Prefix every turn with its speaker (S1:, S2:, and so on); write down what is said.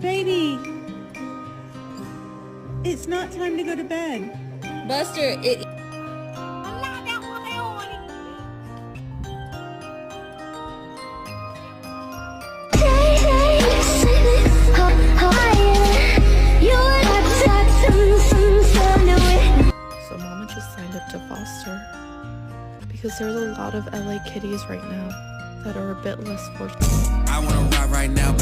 S1: Baby, it's not time to go to bed.
S2: Buster,
S3: So Mama just signed up to foster because there's a lot of LA kitties right now that are a bit less fortunate.
S4: I wanna ride right now,